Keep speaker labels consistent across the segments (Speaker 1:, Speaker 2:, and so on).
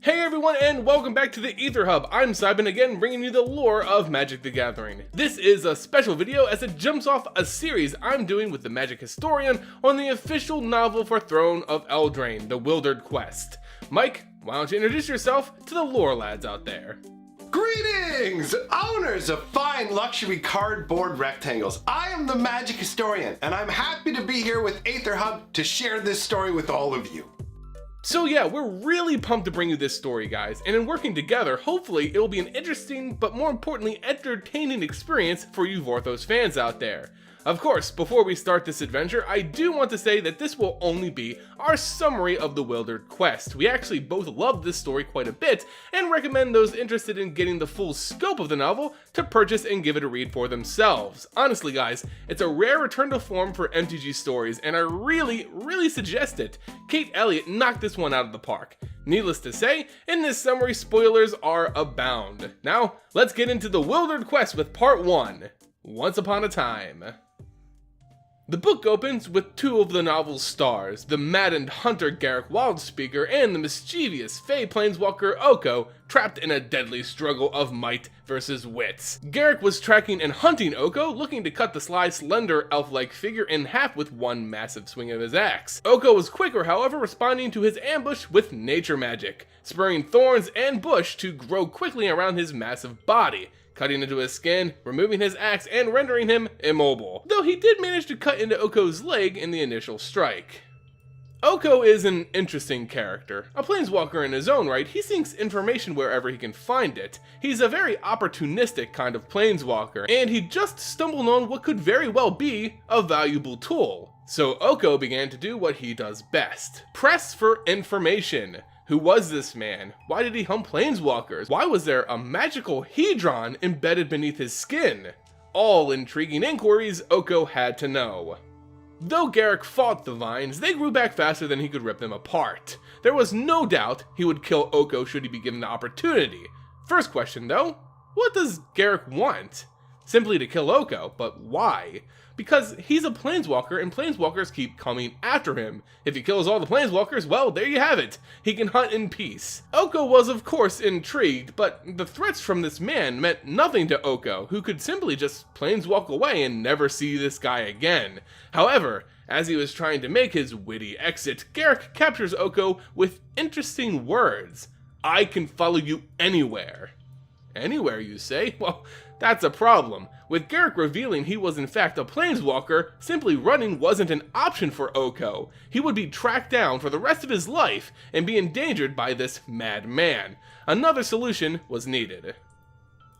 Speaker 1: Hey everyone, and welcome back to the Ether Hub. I'm Simon again, bringing you the lore of Magic the Gathering. This is a special video as it jumps off a series I'm doing with the Magic Historian on the official novel for Throne of Eldraine, The Wildered Quest. Mike, why don't you introduce yourself to the lore lads out there?
Speaker 2: Greetings, owners of fine luxury cardboard rectangles. I am the Magic Historian, and I'm happy to be here with Aether Hub to share this story with all of you.
Speaker 1: So yeah, we're really pumped to bring you this story, guys, and in working together, hopefully it'll be an interesting, but more importantly, entertaining experience for you Vorthos fans out there. Of course, before we start this adventure, I do want to say that this will only be our summary of the Wildered Quest. We actually both love this story quite a bit, and recommend those interested in getting the full scope of the novel to purchase and give it a read for themselves. Honestly guys, it's a rare return to form for MTG stories, and I really suggest it. Kate Elliott knocked this one out of the park. Needless to say, in this summary, spoilers are abound. Now, let's get into the Wildered Quest with part 1, Once Upon a Time. The book opens with two of the novel's stars, the maddened hunter Garruk Wildspeaker and the mischievous Fey planeswalker Oko, trapped in a deadly struggle of might versus wits. Garruk was tracking and hunting Oko, looking to cut the sly, slender, elf-like figure in half with one massive swing of his axe. Oko was quicker, however, responding to his ambush with nature magic, spurring thorns and bush to grow quickly around his massive body, cutting into his skin, removing his axe, and rendering him immobile, though he did manage to cut into Oko's leg in the initial strike. Oko is an interesting character. A planeswalker in his own right, he seeks information wherever he can find it. He's a very opportunistic kind of planeswalker, and he just stumbled on what could very well be a valuable tool. So Oko began to do what he does best: press for information. Who was this man? Why did he hunt planeswalkers? Why was there a magical hedron embedded beneath his skin? All intriguing inquiries Oko had to know. Though Garruk fought the vines, they grew back faster than he could rip them apart. There was no doubt he would kill Oko should he be given the opportunity. First question though, what does Garruk want? Simply to kill Oko, but why? Because he's a planeswalker and planeswalkers keep coming after him. If he kills all the planeswalkers, well, there you have it. He can hunt in peace. Oko was of course intrigued, but the threats from this man meant nothing to Oko, who could simply just planeswalk away and never see this guy again. However, as he was trying to make his witty exit, Garruk captures Oko with interesting words. "I can follow you anywhere." Anywhere, you say? Well, that's a problem. With Garruk revealing he was in fact a planeswalker, simply running wasn't an option for Oko. He would be tracked down for the rest of his life and be endangered by this mad man. Another solution was needed.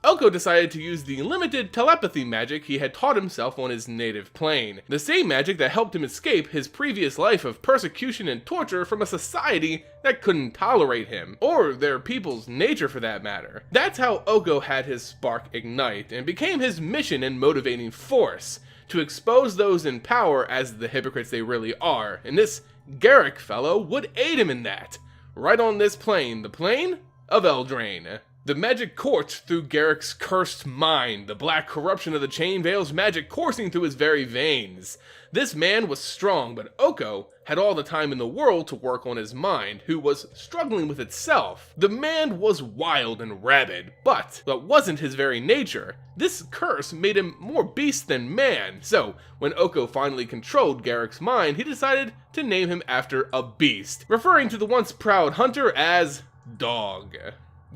Speaker 1: Oko decided to use the limited telepathy magic he had taught himself on his native plane. The same magic that helped him escape his previous life of persecution and torture from a society that couldn't tolerate him, or their people's nature for that matter. That's how Oko had his spark ignite, and became his mission and motivating force, to expose those in power as the hypocrites they really are, and this Garruk fellow would aid him in that. Right on this plane, the plane of Eldraine. The magic coursed through Garruk's cursed mind, the black corruption of the Chain Veil's magic coursing through his very veins. This man was strong, but Oko had all the time in the world to work on his mind, who was struggling with itself. The man was wild and rabid, but that wasn't his very nature. This curse made him more beast than man, so when Oko finally controlled Garruk's mind, he decided to name him after a beast, referring to the once proud hunter as Dog.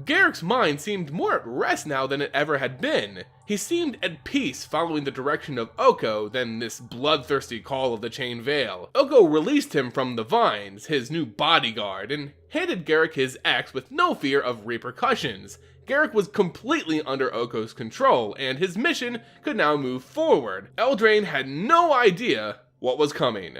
Speaker 1: Garruk's mind seemed more at rest now than it ever had been. He seemed at peace following the direction of Oko than this bloodthirsty call of the Chain Veil. Oko released him from the vines, his new bodyguard, and handed Garruk his axe with no fear of repercussions. Garruk was completely under Oko's control, and his mission could now move forward. Eldraine had no idea what was coming.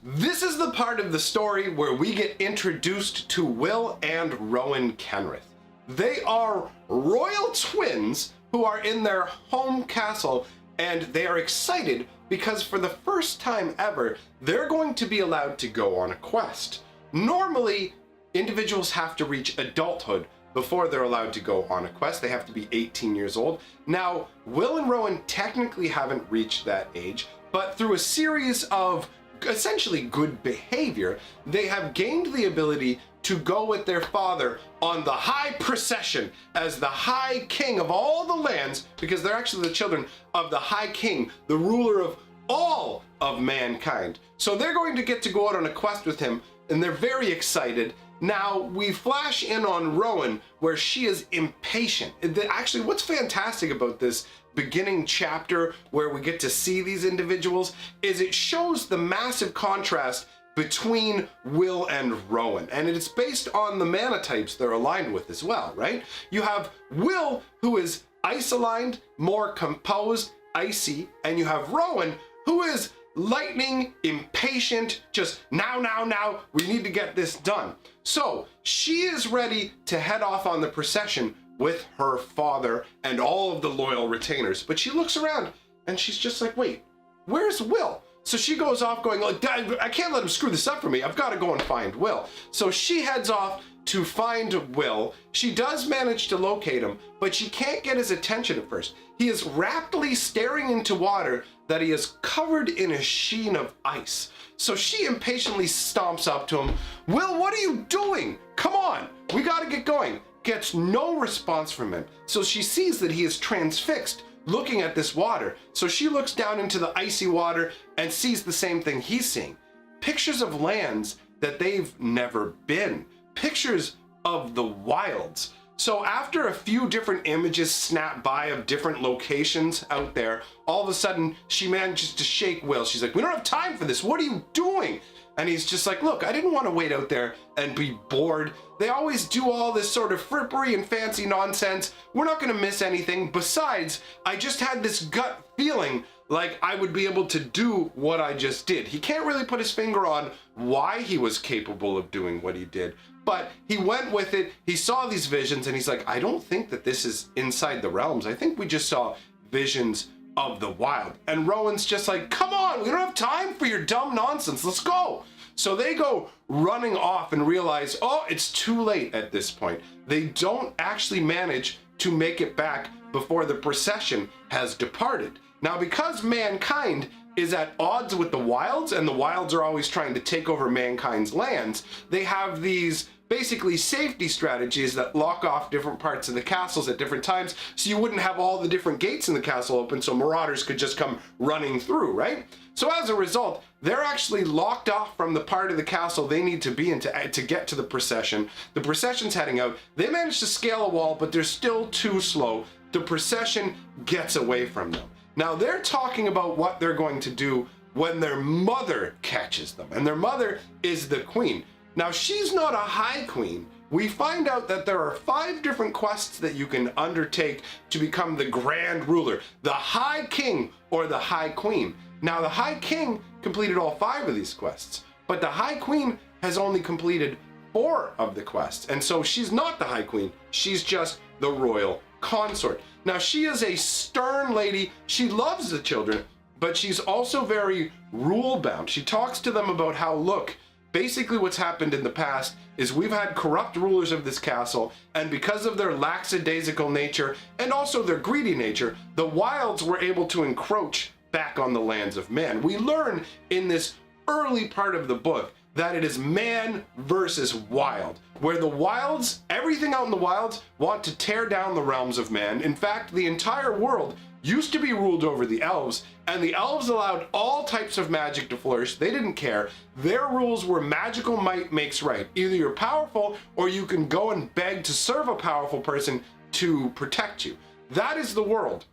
Speaker 2: This is the part of the story where we get introduced to Will and Rowan Kenrith. They are royal twins who are in their home castle, and they are excited because for the first time ever, they're going to be allowed to go on a quest. Normally, individuals have to reach adulthood before they're allowed to go on a quest. They have to be 18 years old. Now, Will and Rowan technically haven't reached that age, but through a series of essentially good behavior, they have gained the ability to go with their father on the high procession as the high king of all the lands, because they're actually the children of the high king, the ruler of all of mankind. So they're going to get to go out on a quest with him, and they're very excited. Now we flash in on Rowan, where she is impatient. Actually, what's fantastic about this beginning chapter where we get to see these individuals is it shows the massive contrast between Will and Rowan, and it's based on the mana types they're aligned with as well, right? You have Will, who is ice aligned, more composed, icy, and you have Rowan, who is lightning, impatient, just now, we need to get this done. So she is ready to head off on the procession with her father and all of the loyal retainers, but she looks around and she's just like, wait, where's Will? So she goes off going, oh, Dad, I can't let him screw this up for me. I've got to go and find Will. So she heads off to find Will. She does manage to locate him, but she can't get his attention at first. He is rapidly staring into water that he is covered in a sheen of ice. So she impatiently stomps up to him. Will, what are you doing? Come on, we got to get going. Gets no response from him. So she sees that he is transfixed, looking at this water. So she looks down into the icy water and sees the same thing he's seeing. Pictures of lands that they've never been. Pictures of the wilds. So after a few different images snap by of different locations out there, all of a sudden she manages to shake Will. She's like, we don't have time for this. What are you doing? And he's just like, look, I didn't want to wait out there and be bored. They always do all this sort of frippery and fancy nonsense. We're not going to miss anything. Besides, I just had this gut feeling like I would be able to do what I just did. He can't really put his finger on why he was capable of doing what he did, but he went with it. He saw these visions and he's like, I don't think that this is inside the realms. I think we just saw visions of the wild. And Rowan's just like, come on, we don't have time for your dumb nonsense. Let's go. So they go running off and realize, oh, it's too late at this point. They don't actually manage to make it back before the procession has departed. Now, because mankind is at odds with the wilds, and the wilds are always trying to take over mankind's lands, they have these basically safety strategies that lock off different parts of the castles at different times, so you wouldn't have all the different gates in the castle open so marauders could just come running through, right? So as a result, they're actually locked off from the part of the castle they need to be in to get to the procession. The procession's heading out. They manage to scale a wall, but they're still too slow. The procession gets away from them. Now they're talking about what they're going to do when their mother catches them, and their mother is the queen. Now she's not a high queen. We find out that there are 5 different quests that you can undertake to become the grand ruler, the high king or the high queen. Now the high king completed all 5 of these quests, but the high queen has only completed 4 of the quests, and so she's not the high queen. She's just the royal consort. Now she is a stern lady. She loves the children, but she's also very rule bound. She talks to them about how, look, basically what's happened in the past is we've had corrupt rulers of this castle, and because of their lackadaisical nature and also their greedy nature, the wilds were able to encroach back on the lands of man. We learn in this early part of the book that it is man versus wild, where the wilds, everything out in the wilds, want to tear down the realms of man. In fact, the entire world used to be ruled over the elves, and the elves allowed all types of magic to flourish. They didn't care. Their rules were magical might makes right. Either you're powerful or you can go and beg to serve a powerful person to protect you. That is the world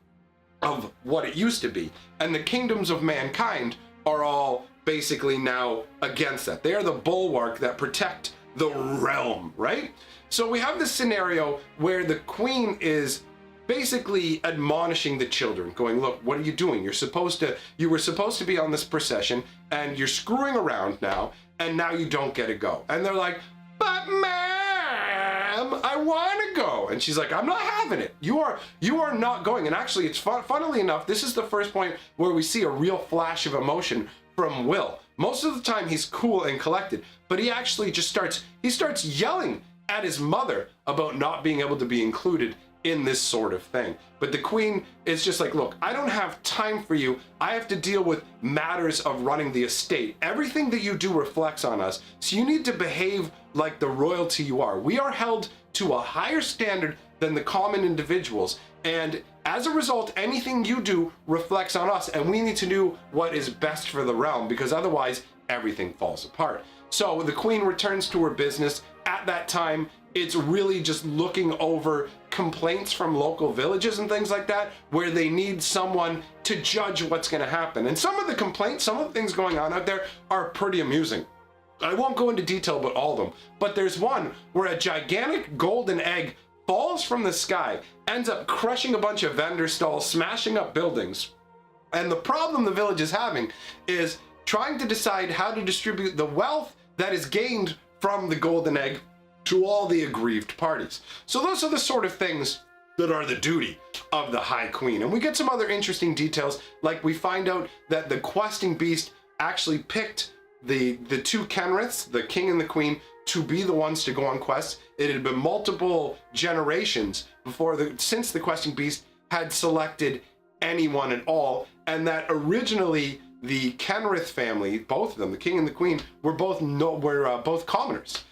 Speaker 2: of what it used to be. And the kingdoms of mankind are all basically now against that. They are the bulwark that protect the realm, right? So we have this scenario where the queen is basically admonishing the children, going, look, what are you doing? You were supposed to be on this procession, and you're screwing around now, and now you don't get to go. And they're like, but ma'am, I want to go. And she's like, I'm not having it. You are not going. And actually, it's funnily enough, this is the first point where we see a real flash of emotion from Will. Most of the time he's cool and collected, but he actually just starts yelling at his mother about not being able to be included in this sort of thing. But the queen is just like, look, I don't have time for you. I have to deal with matters of running the estate. Everything that you do reflects on us, so you need to behave like the royalty you are. We are held to a higher standard than the common individuals, and as a result, anything you do reflects on us, and we need to do what is best for the realm, because otherwise everything falls apart. So the queen returns to her business. At that time, it's really just looking over complaints from local villages and things like that, where they need someone to judge what's going to happen. And some of the complaints, some of the things going on out there are pretty amusing. I won't go into detail about all of them, but there's one where a gigantic golden egg falls from the sky, ends up crushing a bunch of vendor stalls, smashing up buildings. And the problem the village is having is trying to decide how to distribute the wealth that is gained from the golden egg to all the aggrieved parties. So those are the sort of things that are the duty of the High Queen. And we get some other interesting details, like we find out that the questing beast actually picked the two Kenriths, the king and the queen, to be the ones to go on quests. It had been multiple generations since the questing beast had selected anyone at all, and that originally the Kenrith family, both of them, the king and the queen, were both commoners.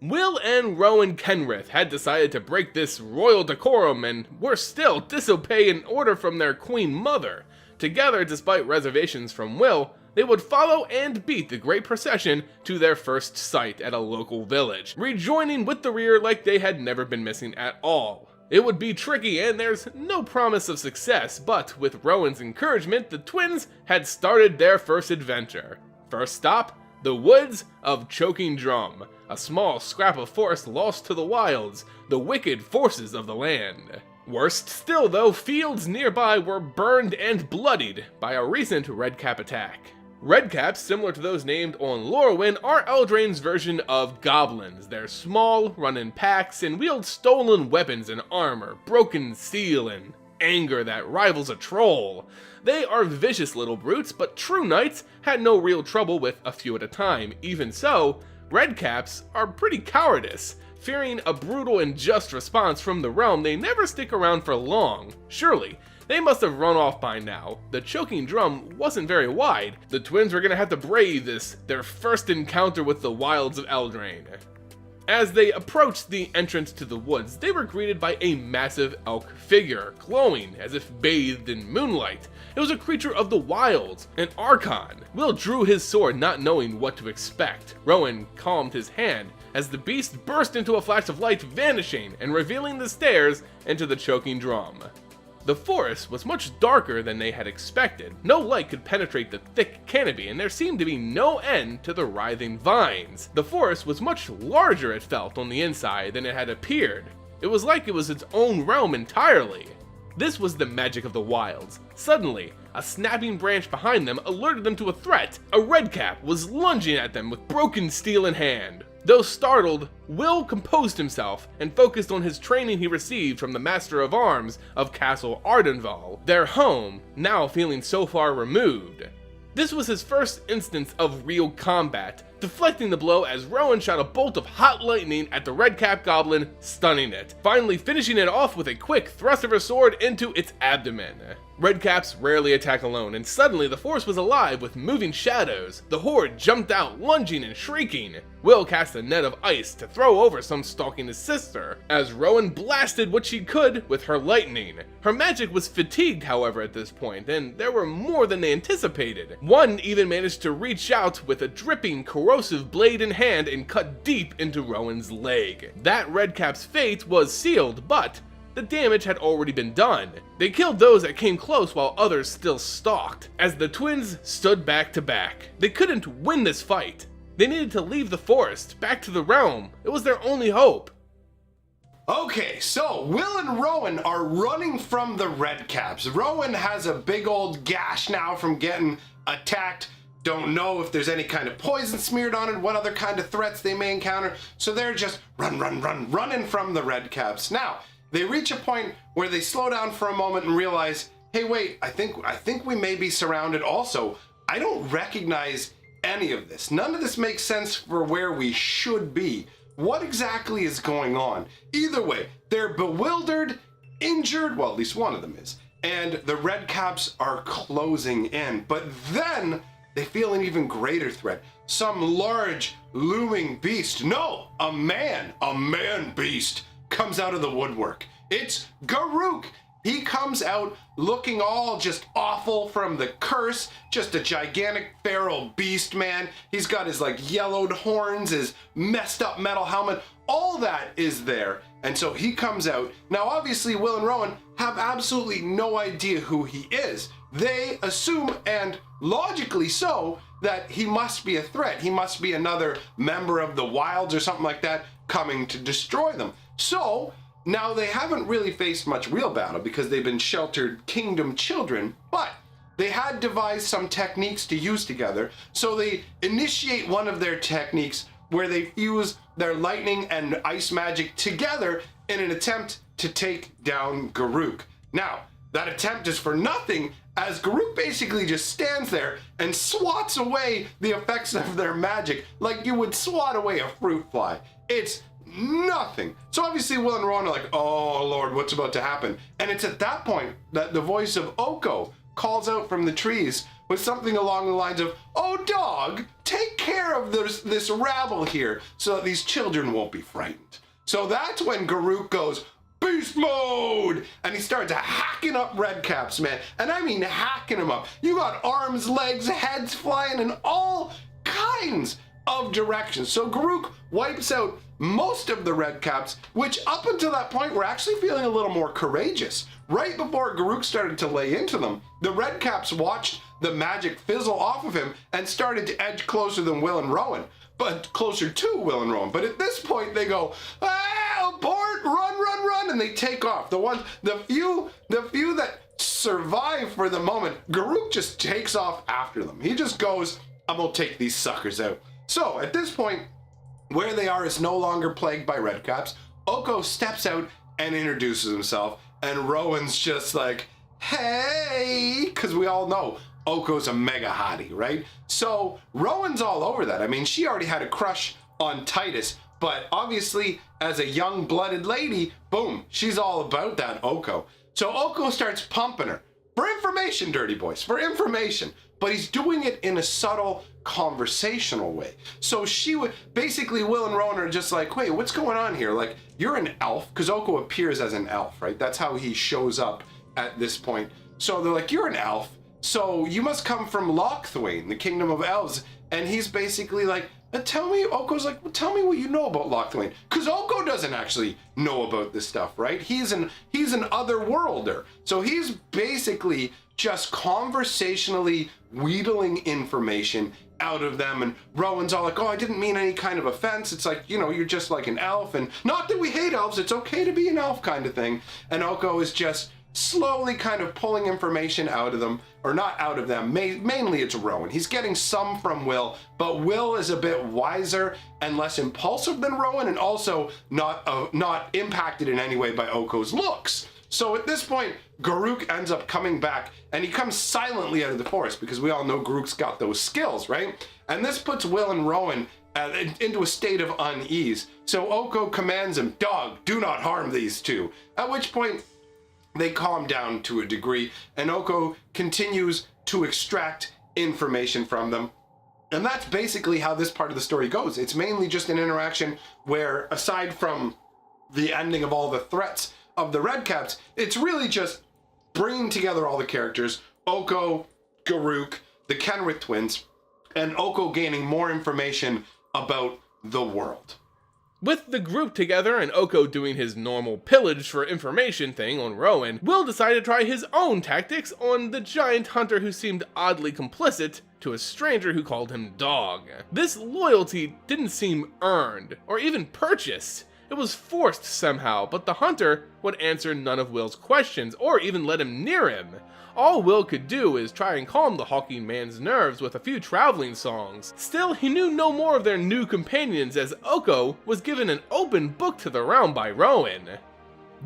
Speaker 1: Will and Rowan Kenrith had decided to break this royal decorum and were still disobey an order from their queen mother. Together, despite reservations from Will, they would follow and beat the great procession to their first sight at a local village, rejoining with the rear like they had never been missing at all. It would be tricky and there's no promise of success, but with Rowan's encouragement, the twins had started their first adventure. First stop, the woods of Choking Drum, a small scrap of forest lost to the wilds, the wicked forces of the land. Worst still though, fields nearby were burned and bloodied by a recent redcap attack. Redcaps, similar to those named on Lorwyn, are Eldraine's version of goblins. They're small, run in packs, and wield stolen weapons and armor, broken steel, and anger that rivals a troll. They are vicious little brutes, but true knights had no real trouble with a few at a time. Even so, redcaps are pretty cowardice. Fearing a brutal and just response from the realm, they never stick around for long. Surely, they must have run off by now. The Choking Drum wasn't very wide. The twins were gonna have to brave this, their first encounter with the wilds of Eldraine. As they approached the entrance to the woods, they were greeted by a massive elk figure, glowing as if bathed in moonlight. It was a creature of the wilds, an Archon. Will drew his sword, not knowing what to expect. Rowan calmed his hand as the beast burst into a flash of light, vanishing and revealing the stairs into the Choking Drum. The forest was much darker than they had expected. No light could penetrate the thick canopy, and there seemed to be no end to the writhing vines. The forest was much larger, it felt, on the inside than it had appeared. It was like it was its own realm entirely. This was the magic of the wilds. Suddenly, a snapping branch behind them alerted them to a threat. A redcap was lunging at them with broken steel in hand. Though startled, Will composed himself and focused on his training he received from the Master of Arms of Castle Ardenval, their home, now feeling so far removed. This was his first instance of real combat, deflecting the blow as Rowan shot a bolt of hot lightning at the redcap goblin, stunning it, finally finishing it off with a quick thrust of her sword into its abdomen. Redcaps rarely attack alone, and suddenly the forest was alive with moving shadows. The horde jumped out, lunging and shrieking. Will cast a net of ice to throw over some stalking his sister, as Rowan blasted what she could with her lightning. Her magic was fatigued, however, at this point, and there were more than they anticipated. One even managed to reach out with a dripping, corrosive blade in hand and cut deep into Rowan's leg. That redcap's fate was sealed, but the damage had already been done. They killed those that came close while others still stalked, as the twins stood back to back. They couldn't win this fight. They needed to leave the forest, back to the realm. It was their only hope.
Speaker 2: Okay, so Will and Rowan are running from the redcaps. Rowan has a big old gash now from getting attacked. Don't know if there's any kind of poison smeared on it, what other kind of threats they may encounter. So they're just running from the redcaps. Now, they reach a point where they slow down for a moment and realize, hey, wait, I think we may be surrounded also. I don't recognize any of this. None of this makes sense for where we should be. what exactly is going on. Either way, they're bewildered, injured, well, at least one of them is, and the Redcaps are closing in. But then they feel an even greater threat. Some large, looming beast, no, a man beast, comes out of the woodwork. It's Garruk. He comes out looking all just awful from the curse, just a gigantic feral beast, man. He's got his like yellowed horns, his messed up metal helmet, all that is there. And so he comes out. Now, obviously, Will and Rowan have absolutely no idea who he is. They assume, and logically so, that he must be a threat. He must be another member of the Wilds or something like that coming to destroy them. So now they haven't really faced much real battle because they've been sheltered kingdom children, but they had devised some techniques to use together. So they initiate one of their techniques where they fuse their lightning and ice magic together in an attempt to take down Garruk. Now, that attempt is for nothing, as Garruk basically just stands there and swats away the effects of their magic like you would swat away a fruit fly. It's nothing. So obviously Will and Rowan are like, oh Lord, what's about to happen? And it's at that point that the voice of Oko calls out from the trees with something along the lines of, oh dog, take care of this rabble here so that these children won't be frightened. So that's when Garruk goes, beast mode! And he starts hacking up Redcaps, man. And I mean hacking them up. You got arms, legs, heads flying in all kinds of directions. So Garruk wipes out most of the Redcaps, which up until that point were actually feeling a little more courageous. Right before Garruk started to lay into them, the Redcaps watched the magic fizzle off of him and started to edge closer than Will and Rowan, but closer to Will and Rowan. But at this point they go, abort, run, and they take off. The few that survive for the moment, Garruk just takes off after them. He just goes, I'm gonna take these suckers out. So at this point, where they are is no longer plagued by Redcaps. Oko steps out and introduces himself, and Rowan's just like, hey, because we all know Oko's a mega hottie, right? So Rowan's all over that. I mean, she already had a crush on Titus, but obviously as a young-blooded lady, boom, she's all about that Oko. So Oko starts pumping her. For information, dirty boys, for information. But he's doing it in a subtle, conversational way. So she would, basically Will and Rowan are just like, wait, what's going on here? Like, you're an elf, because Oko appears as an elf, right? That's how he shows up at this point. So they're like, you're an elf, so you must come from Lochthwain, the kingdom of elves. And he's basically like, tell me, Oko's like, well, tell me what you know about Lochthwain. Because Oko doesn't actually know about this stuff, right? He's an otherworlder. So he's basically just conversationally wheedling information out of them, and Rowan's all like, oh, I didn't mean any kind of offense. It's like, you know, you're just like an elf, and not that we hate elves, it's okay to be an elf kind of thing. And Oko is just slowly kind of pulling information out of them, or not out of them, mainly it's Rowan. He's getting some from Will, but Will is a bit wiser and less impulsive than Rowan, and also not impacted in any way by Oko's looks. So at this point, Garruk ends up coming back, and he comes silently out of the forest because we all know Garruk's got those skills, right? And this puts Will and Rowan into a state of unease. So Oko commands him, dog, do not harm these two. At which point, they calm down to a degree, and Oko continues to extract information from them. And that's basically how this part of the story goes. It's mainly just an interaction where, aside from the ending of all the threats of the Redcaps, it's really just bringing together all the characters, Oko, Garruk, the Kenrith twins, and Oko gaining more information about the world.
Speaker 1: With the group together and Oko doing his normal pillage for information thing on Rowan, Will decided to try his own tactics on the giant hunter who seemed oddly complicit to a stranger who called him dog. This loyalty didn't seem earned, or even purchased. It was forced somehow, but the hunter would answer none of Will's questions, or even let him near him. All Will could do is try and calm the hulking man's nerves with a few traveling songs. Still, he knew no more of their new companions, as Oko was given an open book to the realm by Rowan.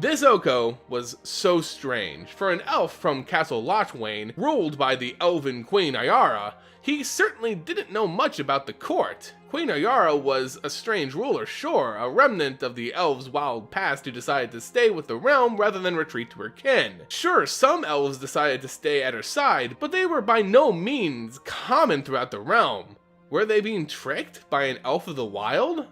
Speaker 1: This Oko was so strange. For an elf from Castle Lochthwain, ruled by the elven queen Ayara, he certainly didn't know much about the court. Queen Ayara was a strange ruler, sure, a remnant of the elves' wild past who decided to stay with the realm rather than retreat to her kin. Sure, some elves decided to stay at her side, but they were by no means common throughout the realm. Were they being tricked by an elf of the wild?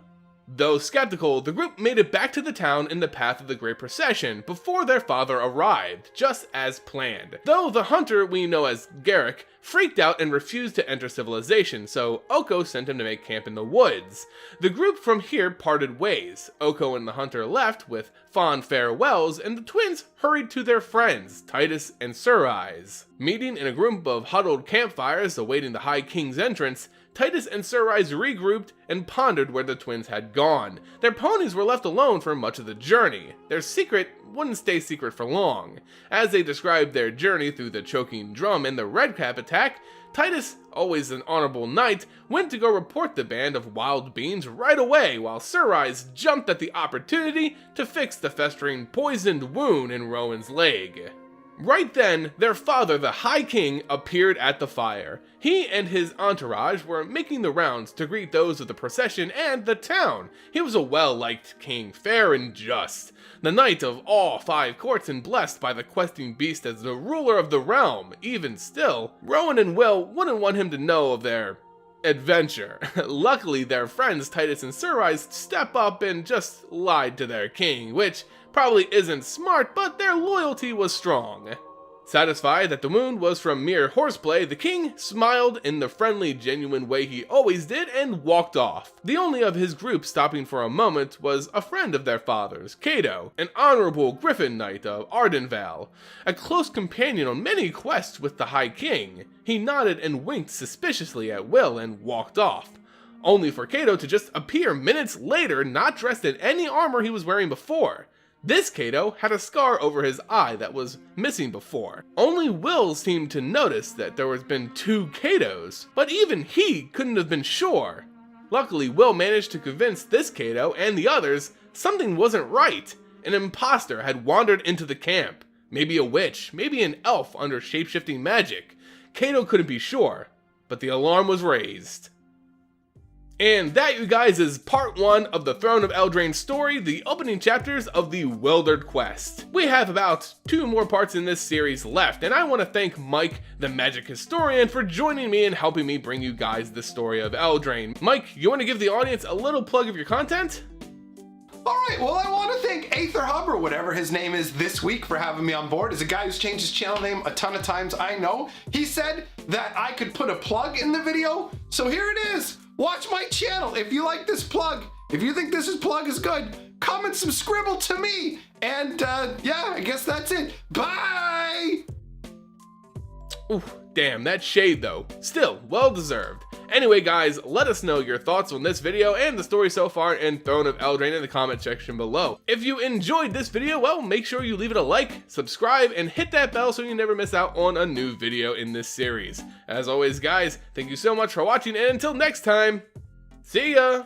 Speaker 1: Though skeptical, the group made it back to the town in the path of the Great Procession before their father arrived, just as planned. Though the hunter we know as Garrick freaked out and refused to enter civilization, so Oko sent him to make camp in the woods. The group from here parted ways. Oko and the hunter left with fond farewells, and the twins hurried to their friends, Titus and Surrise. Meeting in a group of huddled campfires awaiting the High King's entrance, Titus and Surrise regrouped and pondered where the twins had gone. Their ponies were left alone for much of the journey. Their secret wouldn't stay secret for long. As they described their journey through the choking drum and the redcap attack, Titus, always an honorable knight, went to go report the band of wild beings right away, while Surrise jumped at the opportunity to fix the festering poisoned wound in Rowan's leg. Right then, their father, the High King, appeared at the fire. He and his entourage were making the rounds to greet those of the procession and the town. He was a well-liked king, fair and just, the knight of all 5 courts and blessed by the questing beast as the ruler of the realm. Even still, Rowan and Will wouldn't want him to know of their adventure. Luckily, their friends Titus and Surrise step up and just lied to their king, which probably isn't smart, but their loyalty was strong. Satisfied that the wound was from mere horseplay, the king smiled in the friendly, genuine way he always did and walked off. The only of his group stopping for a moment was a friend of their father's, Cato, an honorable griffin knight of Ardenval, a close companion on many quests with the High King. He nodded and winked suspiciously at Will and walked off, only for Cato to just appear minutes later, not dressed in any armor he was wearing before. This Cato had a scar over his eye that was missing before. Only Will seemed to notice that there had been 2 Catos, but even he couldn't have been sure. Luckily, Will managed to convince this Cato and the others something wasn't right. An imposter had wandered into the camp. Maybe a witch, maybe an elf under shape-shifting magic. Cato couldn't be sure, but the alarm was raised. And that, you guys, is part 1 of the Throne of Eldraine story, the opening chapters of the Wildered Quest. We have about 2 more parts in this series left, and I want to thank Mike, the Magic Historian, for joining me and helping me bring you guys the story of Eldraine. Mike, you want to give the audience a little plug of your content?
Speaker 2: Alright, well, I want to thank Aether Hub, or whatever his name is this week, for having me on board. As a guy who's changed his channel name a ton of times, I know. He said that I could put a plug in the video, so here it is. Watch my channel if you like this plug. If you think this plug is good, comment some scribble to me. And yeah, I guess that's it. Bye!
Speaker 1: Oof, damn, that shade though. Still, well deserved. Anyway guys, let us know your thoughts on this video and the story so far in Throne of Eldraine in the comment section below. If you enjoyed this video, well, make sure you leave it a like, subscribe, and hit that bell so you never miss out on a new video in this series. As always guys, thank you so much for watching, and until next time, see ya!